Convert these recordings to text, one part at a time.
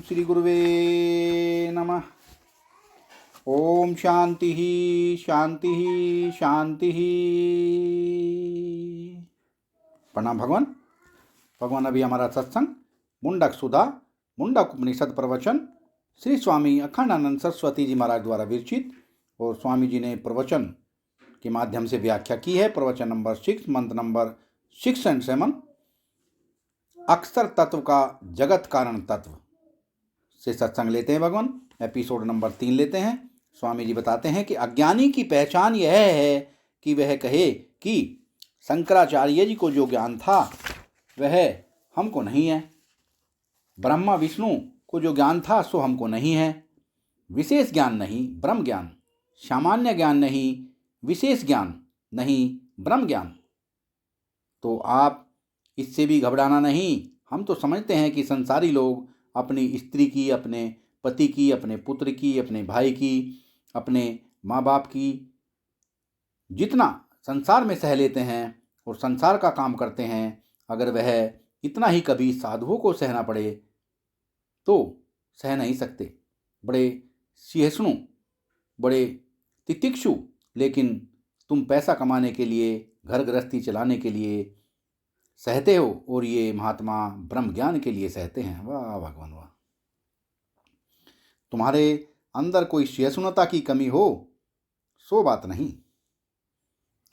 श्री गुरुवे नमः। ओम शांति शांति शांति। प्रणाम भगवान। भगवान अभी हमारा सत्संग मुंडक सुधा मुंडक उपनिषद प्रवचन श्री स्वामी अखंडानंद सरस्वती जी महाराज द्वारा विरचित और स्वामी जी ने प्रवचन के माध्यम से व्याख्या की है। प्रवचन नंबर 6, मंत्र नंबर 6 और 7, अक्षर तत्व का जगत कारण तत्व से सत्संग लेते हैं। भगवान एपिसोड नंबर 3 लेते हैं। स्वामी जी बताते हैं कि अज्ञानी की पहचान यह है कि वह कहे कि शंकराचार्य जी को जो ज्ञान था वह हमको नहीं है, ब्रह्मा विष्णु को जो ज्ञान था सो हमको नहीं है। विशेष ज्ञान नहीं ब्रह्म ज्ञान, सामान्य ज्ञान नहीं विशेष ज्ञान नहीं ब्रह्म ज्ञान। तो आप इससे भी घबराना नहीं। हम तो समझते हैं कि संसारी लोग अपनी स्त्री की, अपने पति की, अपने पुत्र की, अपने भाई की, अपने माँ बाप की जितना संसार में सह लेते हैं और संसार का काम करते हैं, अगर वह इतना ही कभी साधुओं को सहना पड़े तो सह नहीं सकते। बड़े सहिष्णु, बड़े तितिक्षु, लेकिन तुम पैसा कमाने के लिए, घर गृहस्थी चलाने के लिए सहते हो और ये महात्मा ब्रह्म ज्ञान के लिए सहते हैं। वाह भगवान वाह। तुम्हारे अंदर कोई सहिष्णुता की कमी हो सो बात नहीं।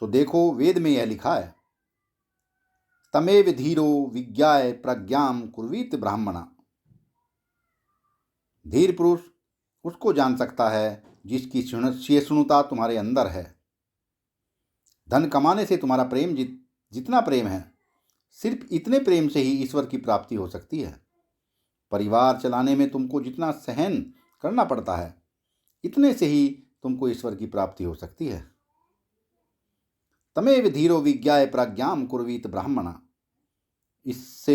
तो देखो वेद में यह लिखा है, तमेव धीरो विज्ञाय प्रज्ञाम कुर्वीत ब्राह्मणा। धीर पुरुष उसको जान सकता है जिसकी सहिष्णुता तुम्हारे अंदर है। धन कमाने से तुम्हारा प्रेम जितना प्रेम है, सिर्फ इतने प्रेम से ही ईश्वर की प्राप्ति हो सकती है। परिवार चलाने में तुमको जितना सहन करना पड़ता है, इतने से ही तुमको ईश्वर की प्राप्ति हो सकती है। तमेव धीरो विज्ञाय प्रज्ञाम कुर्वीत ब्राह्मणा। इस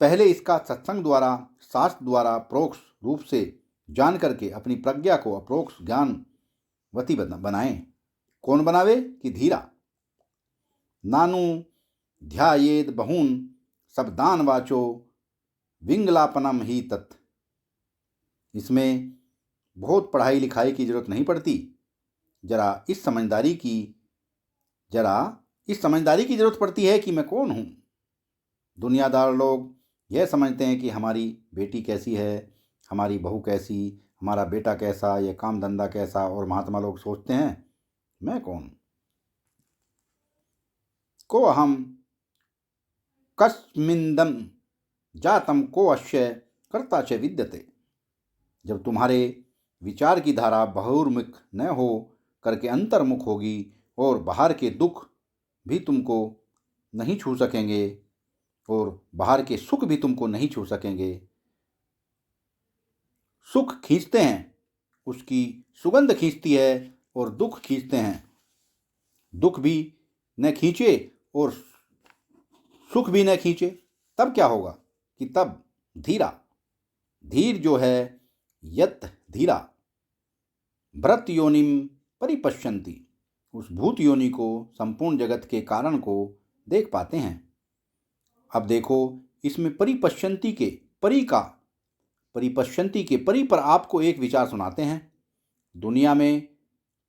पहले इसका सत्संग द्वारा, शास्त्र द्वारा प्रोक्ष रूप से जान करके अपनी प्रज्ञा को अप्रोक्ष ज्ञानवती बनाएं। कौन बनावे कि धीरा। नानु ध्यायेद बहून शब्दान वाचो विंगलापनम ही तत्। इसमें बहुत पढ़ाई लिखाई की जरूरत नहीं पड़ती। जरा इस समझदारी की जरूरत पड़ती है कि मैं कौन हूँ। दुनियादार लोग यह समझते हैं कि हमारी बेटी कैसी है, हमारी बहू कैसी, हमारा बेटा कैसा, यह काम धंधा कैसा, और महात्मा लोग सोचते हैं मैं कौन। को अहम कस्मिंदम जातम को अश्य कर्ता च विद्यते। जब तुम्हारे विचार की धारा बहिर्मुख न हो करके अंतर्मुख होगी और बाहर के दुख भी तुमको नहीं छू सकेंगे और बाहर के सुख भी तुमको नहीं छू सकेंगे। सुख खींचते हैं, उसकी सुगंध खींचती है, और दुख खींचते हैं, दुख भी न खींचे और सुख भी न खींचे। तब क्या होगा कि तब धीर जो है, यत धीरा भरत योनिम परिपश्यन्ति, उस भूत योनि को, संपूर्ण जगत के कारण को देख पाते हैं। अब देखो इसमें परिपश्यन्ति के परि पर आपको एक विचार सुनाते हैं। दुनिया में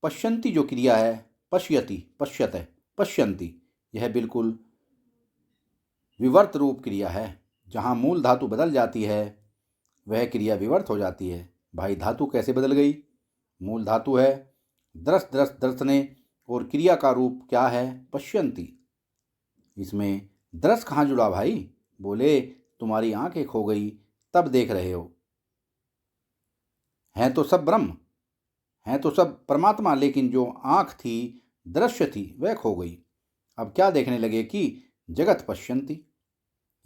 पश्यन्ति जो क्रिया है, पश्यन्ति, यह बिल्कुल विवर्त रूप क्रिया है। जहाँ मूल धातु बदल जाती है वह क्रिया विवर्त हो जाती है। भाई धातु कैसे बदल गई? मूल धातु है दर्शने, और क्रिया का रूप क्या है? पश्यन्ति। इसमें दर्श कहाँ जुड़ा भाई? बोले तुम्हारी आंखें खो गई तब देख रहे हो। हैं तो सब ब्रह्म, हैं तो सब परमात्मा, लेकिन जो आंख थी, दृश्य थी, वह खो गई। अब क्या देखने लगे कि जगत पश्यन्ति।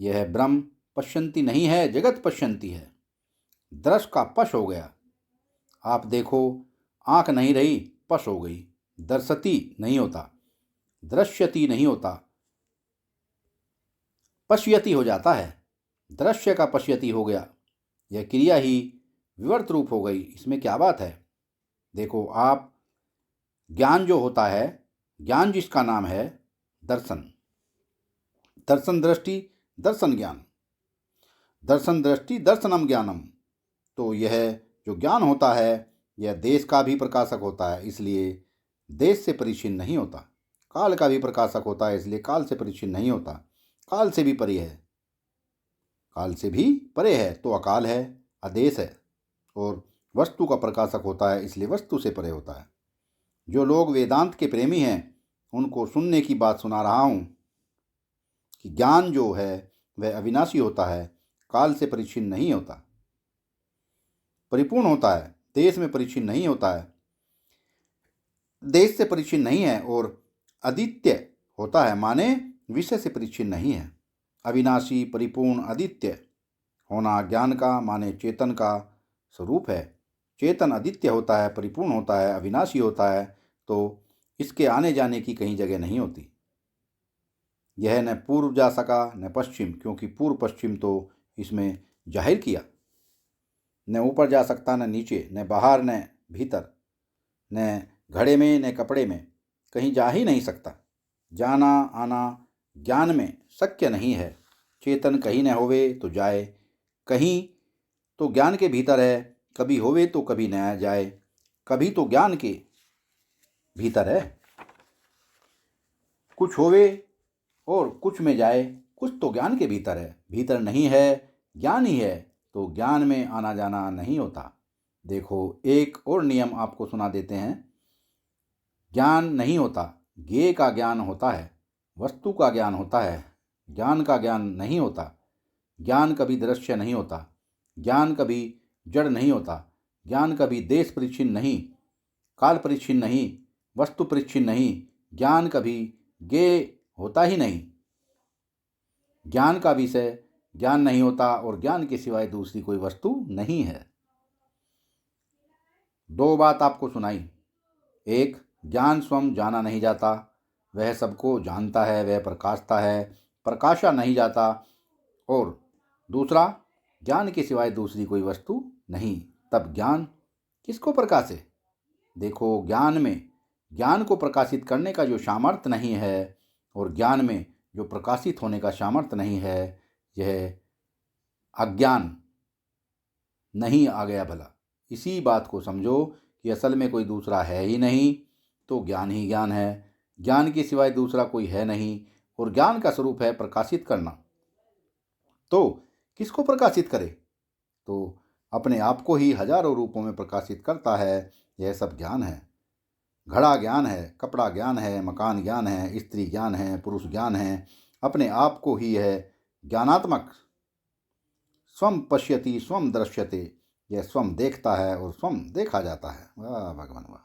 यह ब्रह्म पश्यन्ति नहीं है, जगत पश्यन्ति है। दृश्य का पश हो गया। आप देखो आंख नहीं रही, पश हो गई। दर्शती नहीं होता, दृश्यति नहीं होता, पश्यति हो जाता है। दृश्य का पश्यति हो गया। यह क्रिया ही विवर्त रूप हो गई। इसमें क्या बात है? देखो आप, ज्ञान जो होता है, ज्ञान जिसका नाम है दर्शन, दर्शन दृष्टि, दर्शन ज्ञान। दर्शन दृष्टि दर्शनम ज्ञानम। तो यह जो ज्ञान होता है यह देश का भी प्रकाशक होता है, इसलिए देश से परिच्छिन्न नहीं होता। काल का भी प्रकाशक होता है, इसलिए काल से परिच्छिन्न नहीं होता। काल से भी परे है, काल से भी परे है तो अकाल है, अदेश है। और वस्तु का प्रकाशक होता है, इसलिए वस्तु से परे होता है। जो लोग वेदांत के प्रेमी हैं उनको सुनने की बात सुना रहा हूँ कि ज्ञान जो है वह अविनाशी होता है, काल से परिच्छिन्न नहीं होता, परिपूर्ण होता है, देश में परिच्छिन्न नहीं होता है, देश से परिच्छिन्न नहीं है, और अद्वितीय होता है, माने विषय से परिच्छिन्न नहीं है। अविनाशी, परिपूर्ण, अद्वितीय होना ज्ञान का माने चेतन का स्वरूप है। चेतन अद्वितीय होता है, परिपूर्ण होता है, अविनाशी होता है, तो इसके आने जाने की कहीं जगह नहीं होती। यह न पूर्व जा सका न पश्चिम, क्योंकि पूर्व पश्चिम तो इसमें जाहिर किया। न ऊपर जा सकता न नीचे, न बाहर न भीतर, न घड़े में न कपड़े में, कहीं जा ही नहीं सकता। जाना आना ज्ञान में शक्य नहीं है। चेतन कहीं न होवे तो जाए, कहीं तो ज्ञान के भीतर है, कभी होवे तो कभी न जाए, कभी तो ज्ञान के भीतर है। कुछ होवे और कुछ में जाए, कुछ तो ज्ञान के भीतर है। भीतर नहीं है, ज्ञान ही है, तो ज्ञान में आना जाना नहीं होता। देखो, एक और नियम आपको सुना देते हैं। ज्ञान नहीं होता, ज्ञेय का ज्ञान होता है, वस्तु का ज्ञान होता है, ज्ञान का ज्ञान नहीं होता। ज्ञान कभी दृश्य नहीं होता, ज्ञान कभी जड़ नहीं होता, ज्ञान कभी देश परिच्छिन्न नहीं, काल परिच्छिन्न नहीं, वस्तु परिच्छिन्न नहीं, ज्ञान कभी ज्ञेय होता ही नहीं। ज्ञान का विषय ज्ञान नहीं होता और ज्ञान के सिवाय दूसरी कोई वस्तु नहीं है। दो बात आपको सुनाई। एक, ज्ञान स्वयं जाना नहीं जाता, वह सबको जानता है, वह प्रकाशता है, प्रकाशा नहीं जाता। और दूसरा, ज्ञान के सिवाय दूसरी कोई वस्तु नहीं, तब ज्ञान किसको प्रकाशे। देखो, ज्ञान में ज्ञान को प्रकाशित करने का जो सामर्थ्य नहीं है और ज्ञान में जो प्रकाशित होने का सामर्थ्य नहीं है, यह अज्ञान नहीं आ गया भला। इसी बात को समझो कि असल में कोई दूसरा है ही नहीं, तो ज्ञान ही ज्ञान है। ज्ञान के सिवाय दूसरा कोई है नहीं, और ज्ञान का स्वरूप है प्रकाशित करना। तो किसको प्रकाशित करे? तो अपने आप को ही हजारों रूपों में प्रकाशित करता है। यह सब ज्ञान है। घड़ा ज्ञान है, कपड़ा ज्ञान है, मकान ज्ञान है, स्त्री ज्ञान है, पुरुष ज्ञान है। अपने आप को ही है ज्ञानात्मक। स्वयं पश्यति स्वयं दृश्यते, यह स्वयं देखता है और स्वयं देखा जाता है। वाह भगवान वाह।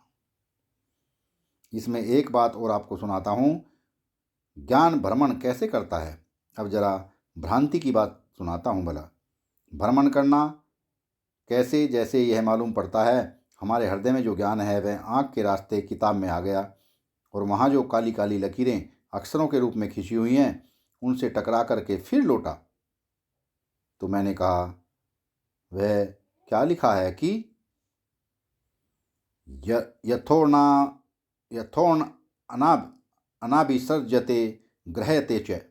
इसमें एक बात और आपको सुनाता हूँ, ज्ञान भ्रमण कैसे करता है। अब जरा भ्रांति की बात सुनाता हूँ भला। भ्रमण करना कैसे? जैसे यह मालूम पड़ता है हमारे हृदय में जो ज्ञान है वह आँख के रास्ते किताब में आ गया, और वहाँ जो काली काली लकीरें अक्षरों के रूप में खिंची हुई हैं उनसे टकरा करके फिर लौटा। तो मैंने कहा, वह क्या लिखा है कि यथोर्ण अनाभिसर्जते ग्रहते च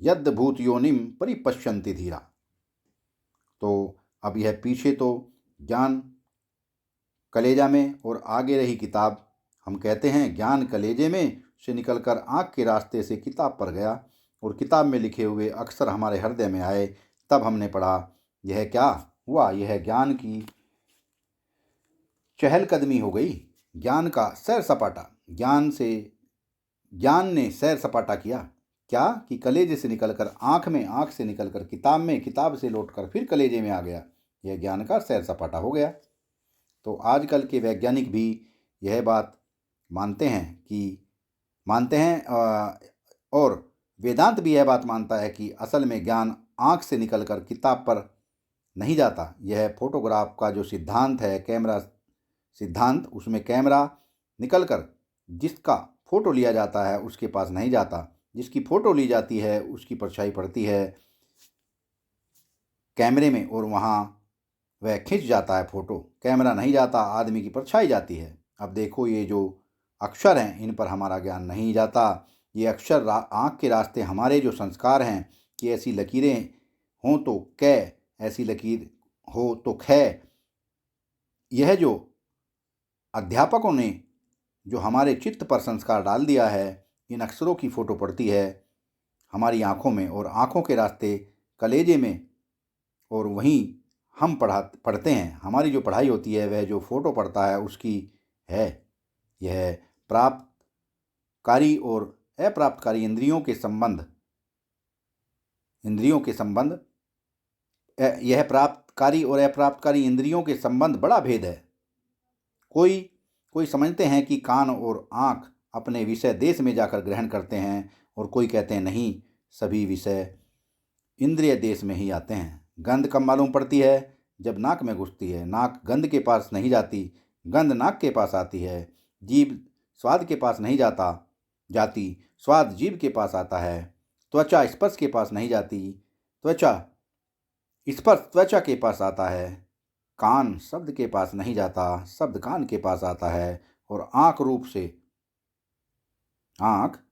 यद् भूत योनिम परिपश्यन्ति धीरा। तो अब यह पीछे तो ज्ञान कलेजा में और आगे रही किताब। हम कहते हैं ज्ञान कलेजे में से निकलकर आँख के रास्ते से किताब पर गया, और किताब में लिखे हुए अक्षर हमारे हृदय में आए। तब हमने पढ़ा, यह क्या हुआ? यह ज्ञान की चहलकदमी हो गई, ज्ञान का सैर सपाटा। ज्ञान ने सैर सपाटा किया। क्या कि कलेजे से निकलकर आँख में, आँख से निकलकर किताब में, किताब से लौटकर फिर कलेजे में आ गया। यह ज्ञान का सैर सपाटा हो गया। तो आजकल के वैज्ञानिक भी यह बात मानते हैं और वेदांत भी यह बात मानता है कि असल में ज्ञान आँख से निकलकर किताब पर नहीं जाता। यह फोटोग्राफ का जो सिद्धांत है, कैमरा सिद्धांत, उसमें कैमरा निकलकर जिसका फ़ोटो लिया जाता है उसके पास नहीं जाता। जिसकी फ़ोटो ली जाती है उसकी परछाई पड़ती है कैमरे में, और वहाँ वह खिंच जाता है फ़ोटो। कैमरा नहीं जाता, आदमी की परछाई जाती है। अब देखो, ये जो अक्षर हैं इन पर हमारा ज्ञान नहीं जाता। ये अक्षर आँख के रास्ते हमारे जो संस्कार हैं कि ऐसी लकीरें हो तो कै, ऐसी लकीर हो तो खै। यह जो अध्यापकों ने जो हमारे चित्त पर संस्कार डाल दिया है, इन अक्षरों की फ़ोटो पड़ती है हमारी आँखों में और आँखों के रास्ते कलेजे में, और वहीं हम पढ़ते हैं। हमारी जो पढ़ाई होती है वह जो फ़ोटो पड़ता है उसकी है। यह प्राप्तकारी और अप्राप्तकारी इंद्रियों के संबंध यह प्राप्तकारी और अप्राप्तकारी इंद्रियों के संबंध बड़ा भेद है। कोई समझते हैं कि कान और आँख अपने विषय देश में जाकर ग्रहण करते हैं, और कोई कहते हैं नहीं, सभी विषय इंद्रिय देश में ही आते हैं। गंध कब मालूम पड़ती है? जब नाक में घुसती है। नाक गंध के पास नहीं जाती, गंध नाक के पास आती है। जीभ स्वाद के पास नहीं जाती, स्वाद जीभ के पास आता है। त्वचा स्पर्श के पास नहीं जाती, स्पर्श त्वचा के पास आता है। कान शब्द के पास नहीं जाता, शब्द कान के पास आता है। और आँख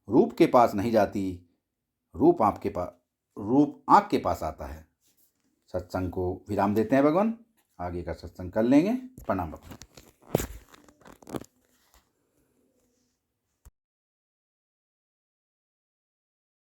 रूप के पास नहीं जाती, रूप आँख के पास आता है। सत्संग को विराम देते हैं भगवान, आगे का सत्संग कर लेंगे। प्रणाम भगवान।